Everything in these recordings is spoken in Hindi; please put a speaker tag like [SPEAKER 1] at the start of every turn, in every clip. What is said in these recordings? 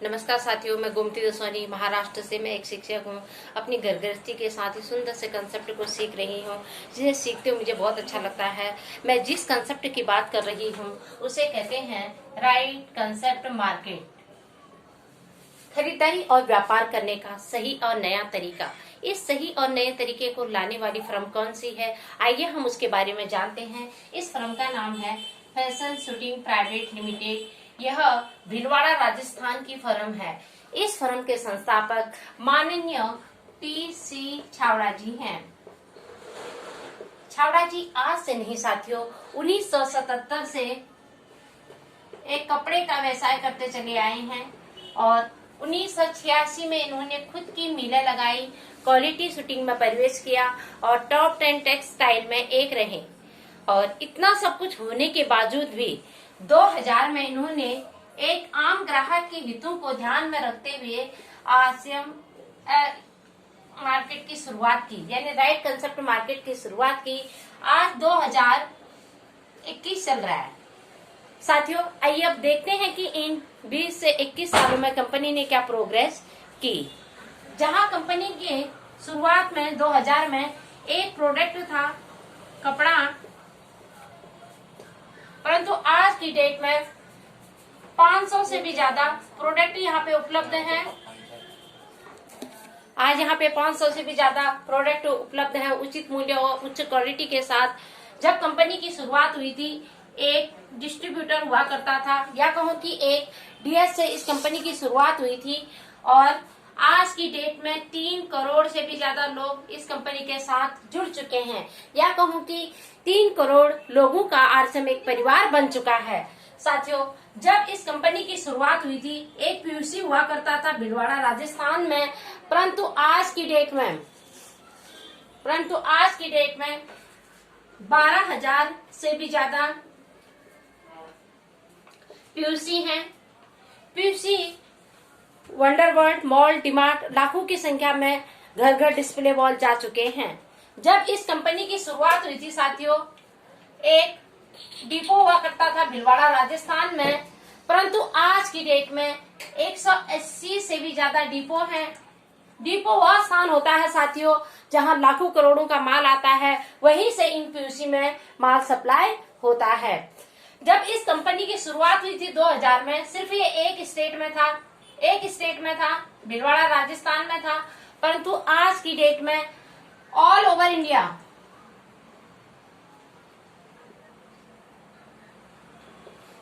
[SPEAKER 1] नमस्कार साथियों, मैं गोमती दसवानी महाराष्ट्र से। मैं एक शिक्षक हूँ। अपनी घर गृहस्थी के साथ ही सुंदर से कंसेप्ट को सीख रही हूँ, जिसे सीखते हुए मुझे बहुत अच्छा लगता है। मैं जिस कंसेप्ट की बात कर रही हूँ उसे कहते हैं राइट कंसेप्ट मार्केट। खरीदारी और व्यापार करने का सही और नया तरीका। इस सही और नए तरीके को लाने वाली फर्म कौन सी है, आइए हम उसके बारे में जानते हैं। इस फर्म का नाम है फैशन शूटिंग प्राइवेट लिमिटेड। यह भीलवाड़ा राजस्थान की फर्म है। इस फर्म के संस्थापक माननीय टी.सी. छावड़ा जी हैं। छावड़ा जी आज से नहीं साथियों, 1977 से एक कपड़े का व्यवसाय करते चले आए हैं और 1986 में इन्होंने खुद की मिलें लगाई, क्वालिटी शूटिंग में प्रवेश किया और टॉप 10 टेक्सटाइल में एक रहे। और इतना सब कुछ होने के बावजूद भी 2000 में इन्होंने एक आम ग्राहक के हितों को ध्यान में रखते हुए आसियम मार्केट की शुरुआत की, यानी राइट कंसेप्ट मार्केट की शुरुआत की। आज 2021 चल रहा है साथियों। आइए अब देखते हैं कि इन 20 से 21 सालों में कंपनी ने क्या प्रोग्रेस की। जहां कंपनी के शुरुआत में 2000 में एक प्रोडक्ट था कपड़ा, परंतु आज की डेट में 500 से भी ज्यादा प्रोडक्ट यहाँ पे उपलब्ध हैं। आज यहाँ पे 500 से भी ज्यादा प्रोडक्ट उपलब्ध है उचित मूल्य और उच्च क्वालिटी के साथ। जब कंपनी की शुरुआत हुई थी, एक डिस्ट्रीब्यूटर हुआ करता था, या कहूँ कि एक डीएस से इस कंपनी की शुरुआत हुई थी और आज की डेट में 3 करोड़ से भी ज्यादा लोग इस कंपनी के साथ जुड़ चुके हैं, या कहूँ कि 3 करोड़ लोगों का आज से एक परिवार बन चुका है। साथियों, जब इस कंपनी की शुरुआत हुई थी, एक पीयूसी हुआ करता था भीलवाड़ा राजस्थान में, परंतु आज की डेट में 12,000 से भी ज्यादा पीयूसी हैं। पीयूसी वंडरवर्ल्ड, मॉल, डीमार्ट लाखों की संख्या में घर घर डिस्प्ले वॉल जा चुके हैं। जब इस कंपनी की शुरुआत हुई थी साथियों, एक डिपो हुआ करता था भीलवाड़ा राजस्थान में, परंतु आज की डेट में 180 से भी ज्यादा डिपो हैं। डिपो वह स्थान होता है साथियों जहां लाखों करोड़ों का माल आता है, वहीं से इन पीयूसी में माल सप्लाई होता है। जब इस कंपनी की शुरुआत हुई थी 2000 में, सिर्फ ये एक स्टेट में था, भीलवाड़ा राजस्थान में था, परंतु आज की डेट में ऑल ओवर इंडिया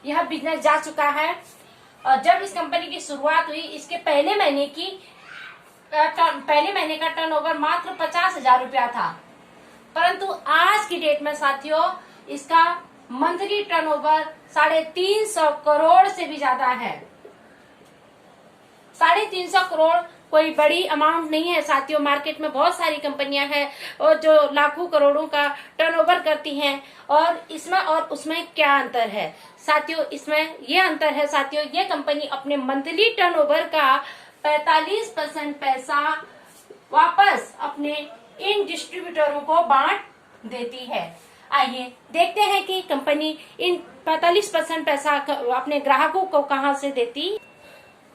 [SPEAKER 1] यह बिजनेस जा चुका है। और जब इस कंपनी की शुरुआत हुई, इसके पहले महीने का टर्नओवर मात्र 50,000 रुपया था, परंतु आज की डेट में साथियों इसका मंथली टर्नओवर 350 करोड़ से भी ज्यादा है। 350 करोड़ कोई बड़ी अमाउंट नहीं है साथियों। मार्केट में बहुत सारी कंपनियां हैं और जो लाखों करोड़ों का टर्नओवर करती हैं, और इसमें और उसमें क्या अंतर है साथियों? इसमें ये अंतर है साथियों, ये कंपनी अपने मंथली टर्नओवर का 45% पैसा वापस अपने इन डिस्ट्रीब्यूटरों को बांट देती है। आइए देखते हैं कि कंपनी इन 45% पैसा अपने ग्राहकों को कहां से देती।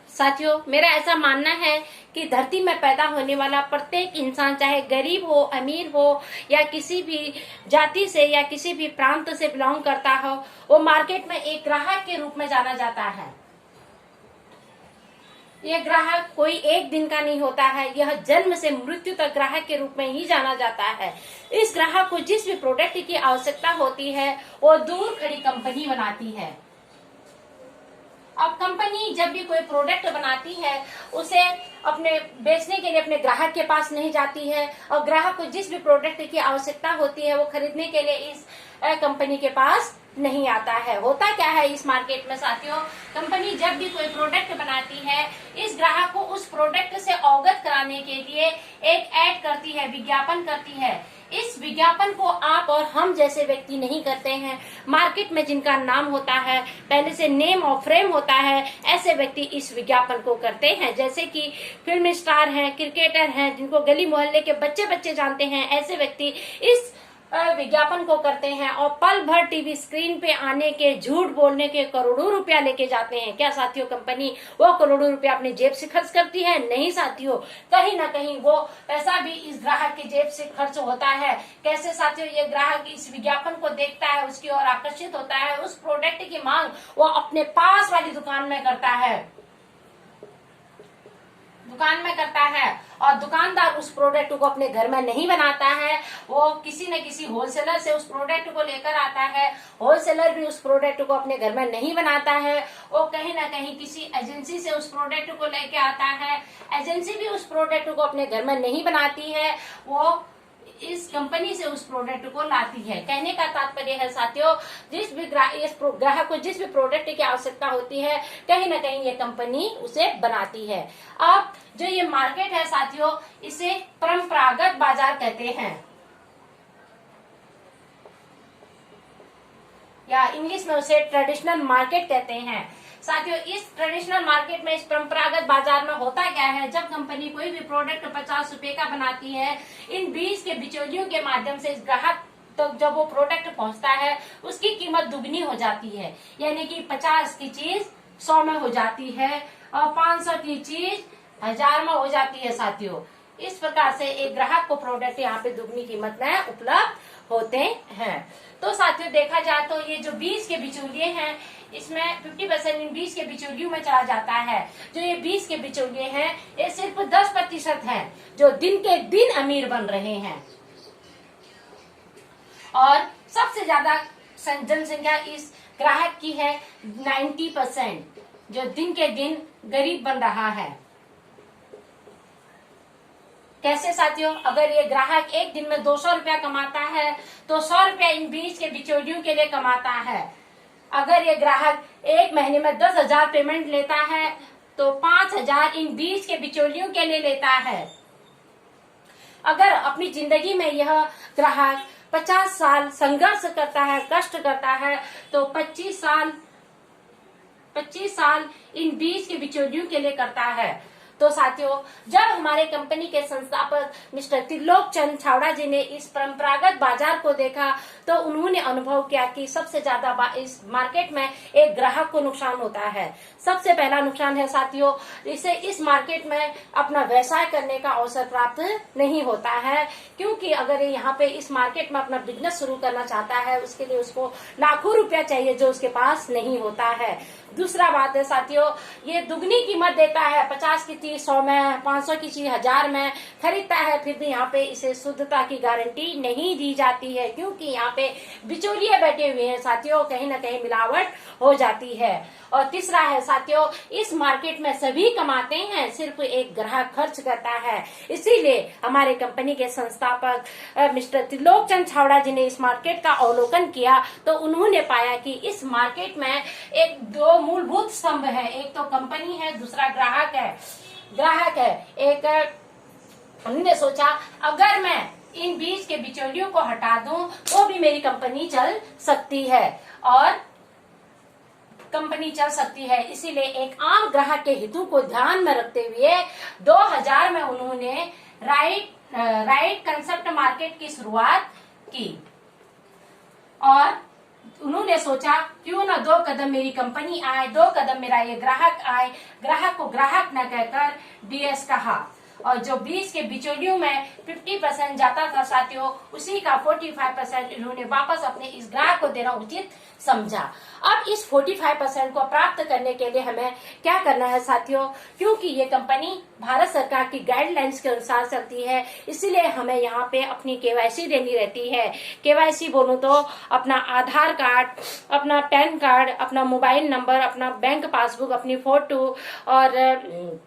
[SPEAKER 1] साथियों, मेरा ऐसा मानना है कि धरती में पैदा होने वाला प्रत्येक इंसान, चाहे गरीब हो, अमीर हो, या किसी भी जाति से या किसी भी प्रांत से बिलोंग करता हो, वो मार्केट में एक ग्राहक के रूप में जाना जाता है। यह ग्राहक कोई एक दिन का नहीं होता है, यह जन्म से मृत्यु तक ग्राहक के रूप में ही जाना जाता है। इस ग्राहक को जिस भी प्रोडक्ट की आवश्यकता होती है वो दूर खड़ी कंपनी बनाती है। अब कंपनी जब भी कोई प्रोडक्ट बनाती है, उसे अपने बेचने के लिए अपने ग्राहक के पास नहीं जाती है, और ग्राहक को जिस भी प्रोडक्ट की आवश्यकता होती है वो खरीदने के लिए इस कंपनी के पास नहीं आता है। होता क्या है इस मार्केट में साथियों, कंपनी जब भी कोई प्रोडक्ट बनाती है, इस ग्राहक को उस प्रोडक्ट से अवगत कराने के लिए एक ऐड करती है, विज्ञापन करती है। इस विज्ञापन को आप और हम जैसे व्यक्ति नहीं करते हैं। मार्केट में जिनका नाम होता है, पहले से नेम और फ्रेम होता है, ऐसे व्यक्ति इस विज्ञापन को करते हैं। जैसे कि फिल्म स्टार हैं, क्रिकेटर हैं, जिनको गली मोहल्ले के बच्चे जानते हैं, ऐसे व्यक्ति इस विज्ञापन को करते हैं और पल भर टीवी स्क्रीन पे आने के, झूठ बोलने के करोड़ों रुपया लेके जाते हैं। क्या साथियों कंपनी वो करोड़ों रुपया अपने जेब से खर्च करती है? नहीं साथियों, कहीं ना कहीं वो पैसा भी इस ग्राहक की जेब से खर्च होता है। कैसे साथियों? ये ग्राहक इस विज्ञापन को देखता है, उसकी ओर आकर्षित होता है, उस प्रोडक्ट की मांग वो अपने पास वाली दुकान में करता है और दुकानदार उस प्रोडक्ट को अपने घर में नहीं बनाता है, वो किसी न किसी होलसेलर से उस प्रोडक्ट को लेकर आता है। होलसेलर भी उस प्रोडक्ट को अपने घर में नहीं बनाता है, वो कहीं ना कहीं किसी एजेंसी से उस प्रोडक्ट को लेकर आता है। एजेंसी भी उस प्रोडक्ट को अपने घर में नहीं बनाती है, वो इस कंपनी से उस प्रोडक्ट को लाती है। कहने का तात्पर्य है साथियों, जिस भी ग्राहक को जिस भी प्रोडक्ट की आवश्यकता होती है, कहीं ना कहीं ये कंपनी उसे बनाती है। अब जो ये मार्केट है साथियों, इसे परंपरागत बाजार कहते हैं, या इंग्लिश में उसे ट्रेडिशनल मार्केट कहते हैं। साथियों इस ट्रेडिशनल मार्केट में, इस परंपरागत बाजार में होता क्या है, जब कंपनी कोई भी प्रोडक्ट 50 रुपए का बनाती है, इन 20 के बिचौलियों के माध्यम से इस ग्राहक तो जब वो प्रोडक्ट पहुंचता है, उसकी कीमत दुगनी हो जाती है। यानी कि 50 की चीज 100 में हो जाती है और 500 की चीज 1000 में हो जाती है साथियों। इस प्रकार से एक ग्राहक को प्रोडक्ट यहाँ पे दुगनी कीमत में उपलब्ध होते हैं। तो साथियों देखा जाए तो ये जो 20 के बिचौलिए हैं, इसमें 50% इन 20 के बिचौलियों में चला जाता है। जो ये 20 के बिचौलिए हैं, ये सिर्फ 10% हैं जो दिन के दिन अमीर बन रहे हैं, और सबसे ज्यादा जनसंख्या इस ग्राहक की है 90%, जो दिन के दिन गरीब बन रहा है। कैसे साथियों? अगर ये ग्राहक एक दिन में 200 रुपया कमाता है, तो 100 रुपया इन 20 के बिचौलियों के लिए कमाता है। अगर ये ग्राहक एक महीने में 10,000 पेमेंट लेता है, तो 5,000 इन 20 के बिचौलियों के लिए लेता है। अगर अपनी जिंदगी में यह ग्राहक 50 साल संघर्ष करता है, कष्ट करता है, तो 25 साल इन 20 के बिचौलियों के लिए करता है। तो साथियों जब हमारे कंपनी के संस्थापक मिस्टर त्रिलोक चंद छावड़ा जी ने इस परंपरागत बाजार को देखा, तो उन्होंने अनुभव किया कि सबसे ज्यादा इस मार्केट में एक ग्राहक को नुकसान होता है। सबसे पहला नुकसान है साथियों, इसे इस मार्केट में अपना व्यवसाय करने का अवसर प्राप्त नहीं होता है, क्योंकि अगर ये यहाँ पे इस मार्केट में अपना बिजनेस शुरू करना चाहता है, उसके लिए उसको लाखों रुपया चाहिए जो उसके पास नहीं होता है। दूसरा बात है साथियों, ये दुगनी कीमत देता है, 50 की चीज 100 में, 500 की चीज 1000 में खरीदता है, फिर भी यहाँ पे इसे शुद्धता की गारंटी नहीं दी जाती है, क्योंकि यहाँ पे बिचौलिए बैठे हुए हैं साथियों, कहीं ना कहीं मिलावट हो जाती है। और तीसरा है साथियों, इस मार्केट में सभी कमाते हैं, सिर्फ एक ग्राहक खर्च करता है। इसीलिए हमारे कंपनी के संस्थापक मिस्टर त्रिलोक चंद छावड़ा जी ने इस मार्केट का अवलोकन किया, तो उन्होंने पाया कि इस मार्केट में एक दो मूलभूत स्तंभ है, एक तो कंपनी है, दूसरा ग्राहक है। एक उन्होंने सोचा अगर मैं इन 20 के बिचौलियों को हटा दूं तो भी मेरी कंपनी चल सकती है, और कंपनी चल सकती है। इसीलिए एक आम ग्राहक के हितों को ध्यान में रखते हुए 2000 में उन्होंने राइट कंसेप्ट मार्केट की शुरुआत की, और उन्होंने सोचा क्यों ना 2 कदम मेरी कंपनी आए, 2 कदम मेरा ये ग्राहक आए। ग्राहक को ग्राहक न कहकर डीएस कहा, और जो 20 के बिचौलियों में 50% जाता था साथियों, उसी का 45% इन्होंने वापस अपने इस ग्राहक को देना उचित समझा। अब इस 45% को प्राप्त करने के लिए हमें क्या करना है साथियों, क्योंकि ये कंपनी भारत सरकार की गाइडलाइंस के अनुसार चलती है, इसीलिए हमें यहाँ पे अपनी केवाईसी देनी रहती है। केवाईसी बोलूं तो अपना आधार कार्ड, अपना पैन कार्ड, अपना मोबाइल नंबर, अपना बैंक पासबुक, अपनी फोटो, और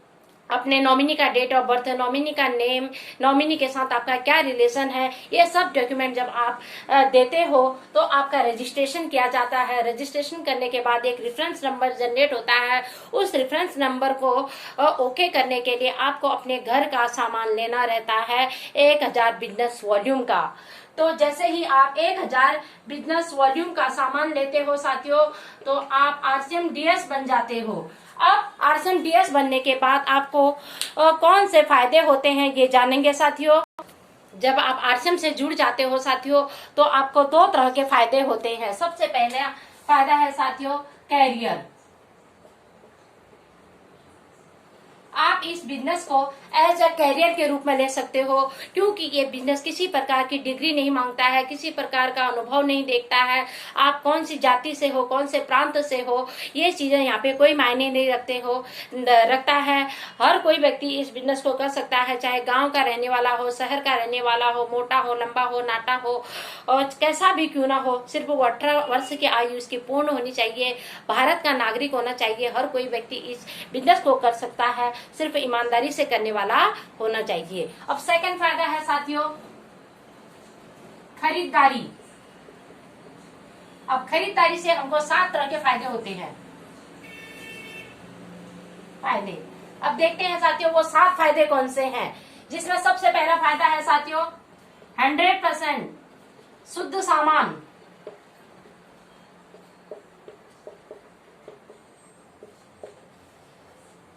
[SPEAKER 1] अपने नॉमिनी का डेट ऑफ बर्थ, नॉमिनी का नेम, नॉमिनी के साथ आपका क्या रिलेशन है, ये सब डॉक्यूमेंट जब आप देते हो तो आपका रजिस्ट्रेशन किया जाता है। रजिस्ट्रेशन करने के बाद एक रेफरेंस नंबर जनरेट होता है। उस रेफरेंस नंबर को ओके करने के लिए आपको अपने घर का सामान लेना रहता है 1000 बिजनेस वॉल्यूम का। तो जैसे ही आप 1000 बिजनेस वॉल्यूम का सामान लेते हो साथियों, तो आप RCMDS बन जाते हो। अब RCMDS बनने के बाद आपको कौन से फायदे होते हैं ये जानेंगे साथियों। जब आप आरसीएम से जुड़ जाते हो साथियों, तो आपको दो तरह के फायदे होते हैं। सबसे पहले फायदा है साथियों कैरियर। आप इस बिजनेस को एज अ कैरियर के रूप में ले सकते हो, क्योंकि ये बिजनेस किसी प्रकार की डिग्री नहीं मांगता है, किसी प्रकार का अनुभव नहीं देखता है। आप कौन सी जाति से हो, कौन से प्रांत से हो, ये चीजें यहाँ पे कोई मायने नहीं रखता है। हर कोई व्यक्ति इस बिजनेस को कर सकता है, चाहे गांव का रहने वाला हो, शहर का रहने वाला हो, मोटा हो, लंबा हो, नाटा हो, और कैसा भी क्यों ना हो, सिर्फ वो 18 वर्ष की आयु इसकी पूर्ण होनी चाहिए, भारत का नागरिक होना चाहिए। हर कोई व्यक्ति इस बिजनेस को कर सकता है, सिर्फ ईमानदारी से करने वाला होना चाहिए। अब सेकंड फायदा है साथियों खरीदारी। अब खरीदारी से हमको 7 तरह के फायदे होते हैं। फायदे अब देखते हैं साथियों वो 7 फायदे कौन से हैं, जिसमें सबसे पहला फायदा है साथियों 100% शुद्ध सामान।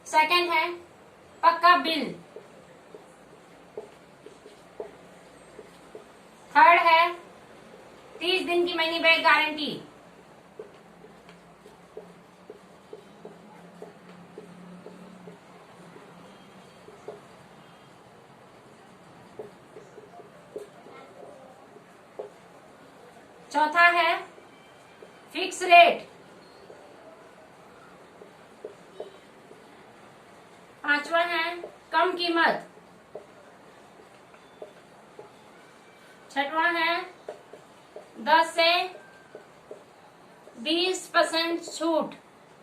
[SPEAKER 1] सेकंड है पक्का बिल। थर्ड है 30 दिन की मनी बैक गारंटी। चौथा है फिक्स रेट। पांचवा है कम कीमत। छठवां है 10 से 20% छूट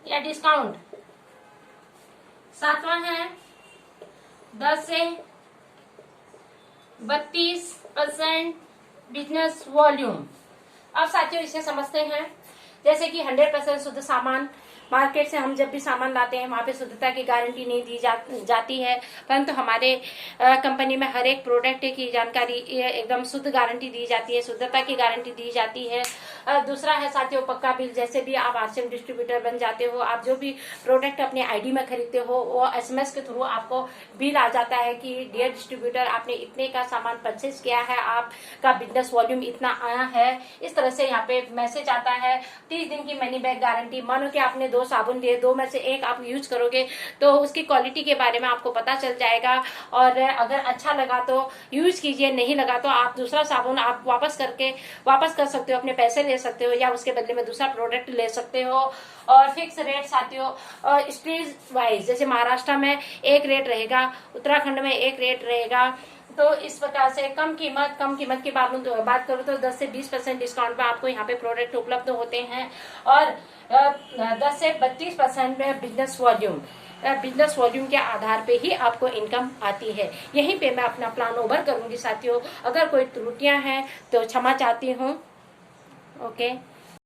[SPEAKER 1] या डिस्काउंट। सातवां है 10 से 32% बिजनेस वॉल्यूम। अब साथियों इसे समझते हैं, जैसे कि 100% शुद्ध सामान। मार्केट से हम जब भी सामान लाते हैं वहां पे शुद्धता की गारंटी नहीं दी जाती है, परंतु हमारे कंपनी में हर एक प्रोडक्ट की जानकारी एकदम शुद्ध गारंटी दी जाती है, शुद्धता की गारंटी दी जाती है। दूसरा है साथियों पक्का बिल। जैसे भी आप आरसीएम डिस्ट्रीब्यूटर बन जाते हो, आप जो भी प्रोडक्ट अपने आईडी में खरीदते हो, वो एसएमएस के थ्रू आपको बिल आ जाता है कि डियर डिस्ट्रीब्यूटर आपने इतने का सामान परचेज किया है, आपका बिजनेस वॉल्यूम इतना आया है। इस तरह से यहाँ पे मैसेज आता है। 30 दिन की मनी बैक गारंटी। मानो कि आपने 2 साबुन दिए, 2 में से एक आप यूज करोगे तो उसकी क्वालिटी के बारे में आपको पता चल जाएगा, और अगर अच्छा लगा तो यूज कीजिए, नहीं लगा तो आप दूसरा साबुन आप वापस कर सकते हो, अपने पैसे ले सकते हो, या उसके बदले में दूसरा प्रोडक्ट ले सकते हो। और फिक्स रेट साथियों स्टेट वाइज, जैसे महाराष्ट्र में एक रेट रहेगा, उत्तराखंड में एक रेट रहेगा। तो इस प्रकार से कम कीमत की बात करूँ तो 10 से 20% डिस्काउंट पे आपको यहाँ पे प्रोडक्ट उपलब्ध होते हैं, और 10 से 32% में बिजनेस वॉल्यूम के आधार पे ही आपको इनकम आती है। यहीं पे मैं अपना प्लान ओवर करूंगी साथियों। अगर कोई त्रुटियां हैं तो क्षमा चाहती हूँ। ओके।